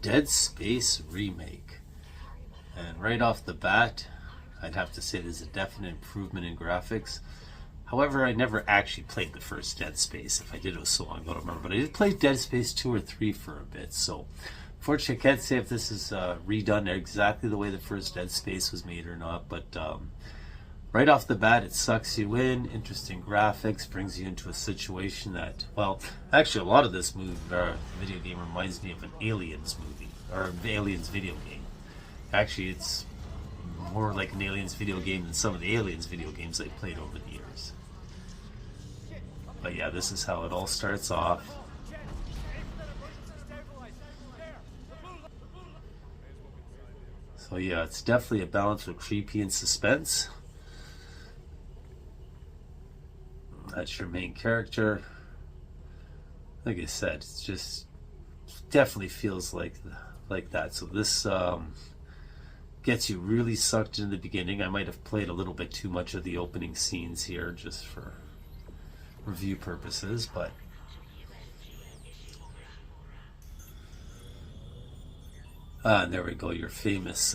Dead Space Remake. And right off the bat, I'd have to say there's a definite improvement in graphics. However, I never actually played the first Dead Space. If I did, it was so long ago, I don't remember. But I did play Dead Space 2 or 3 for a bit. So, unfortunately, I can't say if this is redone exactly the way the first Dead Space was made or not. But right off the bat, it sucks you in. Interesting graphics, brings you into a situation that, well, actually, a lot of this video game reminds me of an Aliens movie, or an Aliens video game. Actually, it's more like an Aliens video game than some of the Aliens video games I played over the years. But yeah, this is how it all starts off. So yeah, it's definitely a balance of creepy and suspense. That's your main character. Like I said, it's just definitely feels like that. So this gets you really sucked in the beginning. I might have played a little bit too much of the opening scenes here just for review purposes, but and there we go, your famous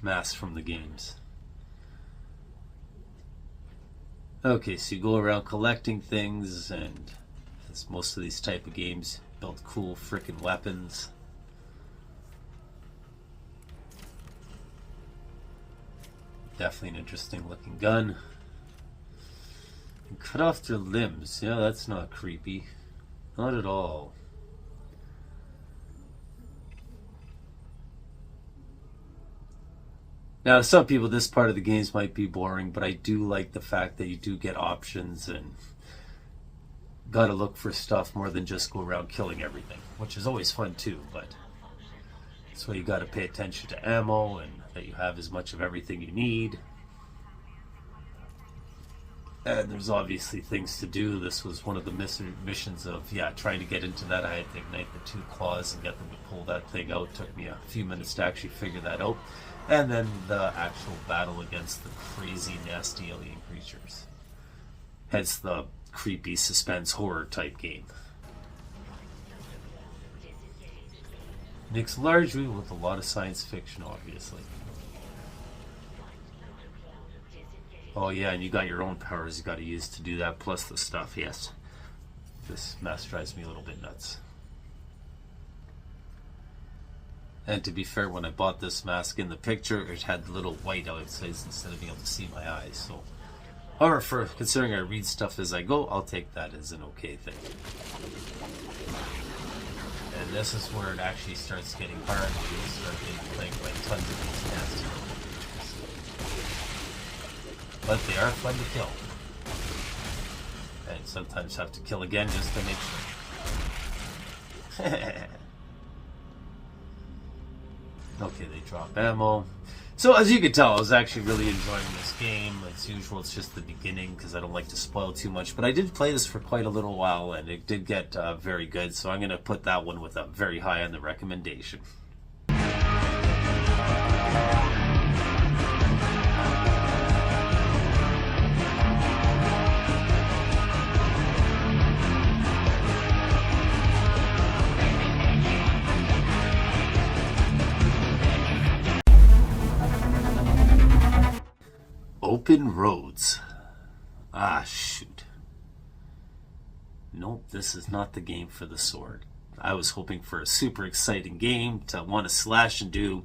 mask from the games. Okay, so you go around collecting things, and as most of these type of games, build cool frickin' weapons. Definitely an interesting looking gun. And cut off their limbs. Yeah, that's not creepy. Not at all. Now, to some people, this part of the games might be boring, but I do like the fact that you do get options and gotta look for stuff more than just go around killing everything, which is always fun too, but that's why you gotta pay attention to ammo and that you have as much of everything you need. And there's obviously things to do. This was one of the missions of, yeah, trying to get into that. I had to ignite the 2 claws and get them to pull that thing out. It took me a few minutes to actually figure that out. And then the actual battle against the crazy, nasty alien creatures. Hence the creepy suspense horror type game. Mixed largely with a lot of science fiction, obviously. Oh yeah, and you got your own powers you got to use to do that, plus the stuff, yes. This mess drives me a little bit nuts. And to be fair, when I bought this mask in the picture, it had the little white outside instead of being able to see my eyes. So, however, for considering I read stuff as I go, I'll take that as an okay thing. And this is where it actually starts getting hard. You start getting plagued by tons of these nasty creatures. But they are fun to kill. And sometimes have to kill again just to make sure. Okay, they drop ammo. So as you can tell, I was actually really enjoying this game. As usual, it's just the beginning because I don't like to spoil too much. But I did play this for quite a little while, and it did get very good. So I'm going to put that one with a very high on the recommendation. Open Roads. Ah, shoot. Nope, this is not the game for the sword. I was hoping for a super exciting game to want to slash and do.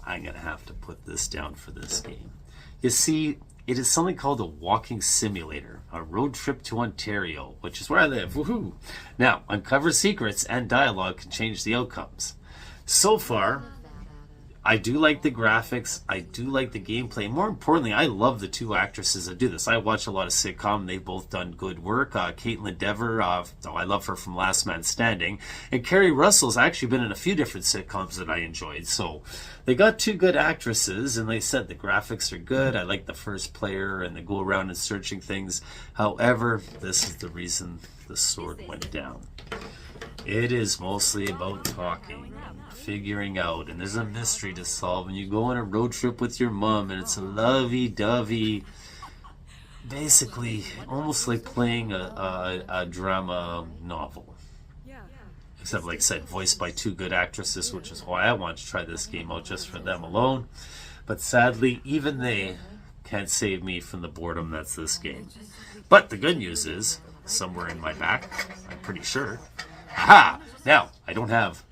I'm going to have to put this down for this game. You see, it is something called a walking simulator, a road trip to Ontario, which is where I live. Woohoo! Now, uncover secrets and dialogue can change the outcomes. So far, I do like the graphics, I do like the gameplay. More importantly, I love the 2 actresses that do this. I watch a lot of sitcom, they've both done good work. Caitlin Dever, I love her from Last Man Standing. And Kerry Russell's actually been in a few different sitcoms that I enjoyed. So they got 2 good actresses, and they said the graphics are good. I like the first player, and they go around and searching things. However, this is the reason the sword went down. It is mostly about talking and figuring out, and there's a mystery to solve, and you go on a road trip with your mom, and it's a lovey-dovey, basically almost like playing a drama novel. Except, like I said, voiced by two good actresses, which is why I want to try this game out just for them alone. But sadly, even they can't save me from the boredom that's this game. But the good news is, somewhere in my back, I'm pretty sure. Aha! Now, I don't have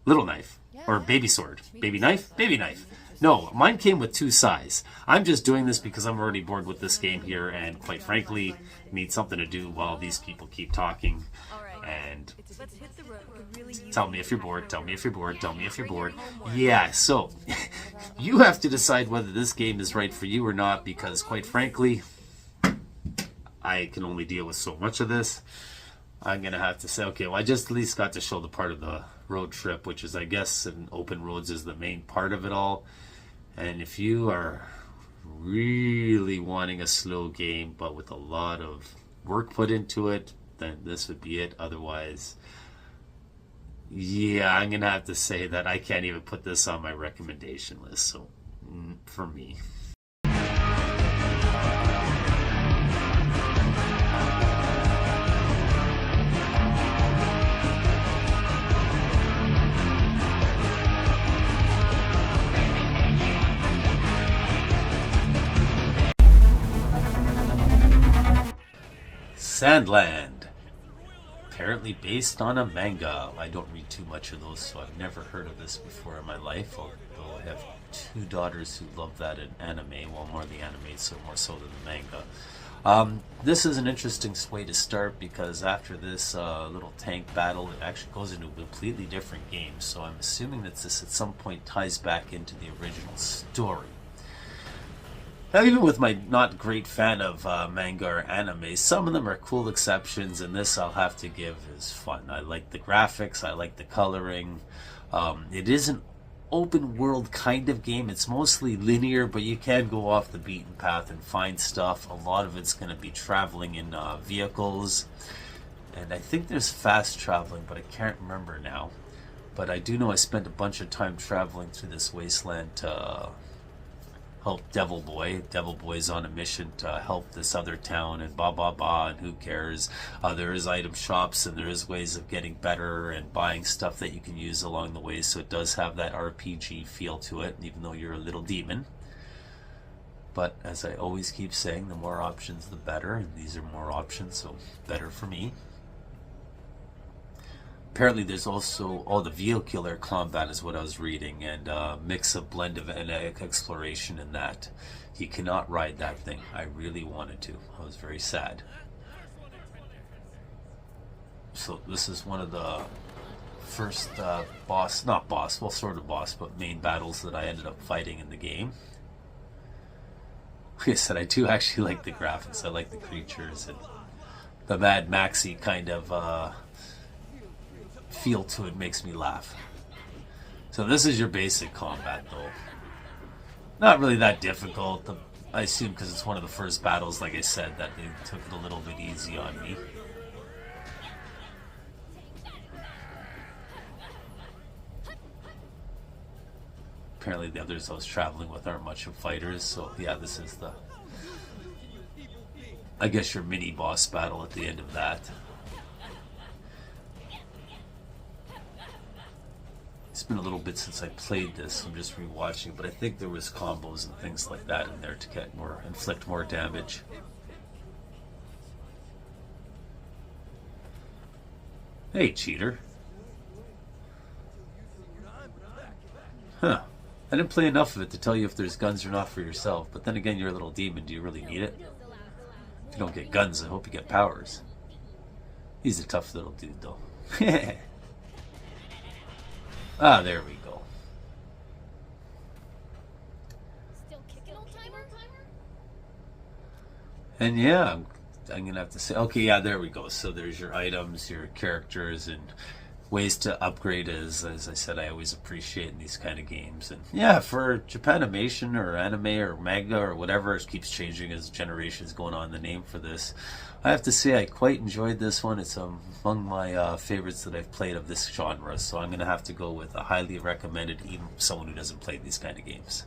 little knife or baby sword. Baby knife? Baby knife. No, mine came with two size. I'm just doing this because I'm already bored with this game here and quite frankly need something to do while these people keep talking. And tell me if you're bored, tell me if you're bored, tell me if you're bored. Yeah, so you have to decide whether this game is right for you or not because quite frankly, I can only deal with so much of this. I'm going to have to say, okay, well, I just at least got to show the part of the road trip, which is, I guess, in open roads is the main part of it all. And if you are really wanting a slow game, but with a lot of work put into it, then this would be it. Otherwise, yeah, I'm going to have to say that I can't even put this on my recommendation list. So, for me. Sandland, apparently based on a manga. I don't read too much of those, so I've never heard of this before in my life, although I have two daughters who love that in anime, well, more the anime, so more so than the manga. This is an interesting way to start because after this little tank battle, it actually goes into a completely different game, so I'm assuming that this at some point ties back into the original story. Now, even with my not great fan of manga or anime, some of them are cool exceptions, and this I'll have to give is fun. I like the graphics, I like the coloring. It is an open world kind of game. It's mostly linear, but you can go off the beaten path and find stuff. A lot of it's going to be traveling in vehicles, and I think there's fast traveling, but I can't remember now. But I do know I spent a bunch of time traveling through this wasteland to help Devil Boy. Devil Boy's on a mission to help this other town and blah blah blah, and who cares. There is item shops and there is ways of getting better and buying stuff that you can use along the way, so it does have that RPG feel to it, even though you're a little demon. But as I always keep saying, the more options the better, and these are more options, so better for me. Apparently there's also, the vehicular combat is what I was reading, and mix a blend of exploration in that. You cannot ride that thing. I really wanted to. I was very sad. So this is one of the first sort of boss, but main battles that I ended up fighting in the game. Like I said, I do actually like the graphics. I like the creatures and the Mad Maxi kind of feel to it makes me laugh. So this is your basic combat though. Not really that difficult. I assume because it's one of the first battles, like I said, that they took it a little bit easy on me. Apparently the others I was traveling with aren't much of fighters, so yeah, this is the, I guess, your mini boss battle at the end of that. It's been a little bit since I played this. I'm just rewatching, but I think there was combos and things like that in there to inflict more damage. Hey, cheater. Huh. I didn't play enough of it to tell you if there's guns or not for yourself, but then again, you're a little demon. Do you really need it? If you don't get guns, I hope you get powers. He's a tough little dude, though. Ah, there we go. Still kicking, old timer? And yeah, I'm gonna have to say, okay, yeah, there we go. So there's your items, your characters, and ways to upgrade. As I said, I always appreciate in these kind of games. And yeah, for Japanimation or anime or manga or whatever, it keeps changing as generations going on. The name for this, I have to say, I quite enjoyed this one. It's among my favorites that I've played of this genre. So I'm gonna have to go with a highly recommended, even someone who doesn't play these kind of games.